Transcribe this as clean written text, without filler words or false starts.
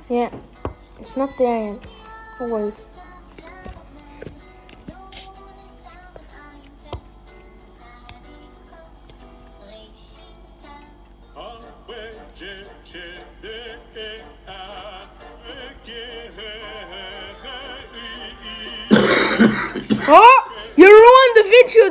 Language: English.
Yeah, it's not there yet. Oh, wait. Oh, you ruined the video.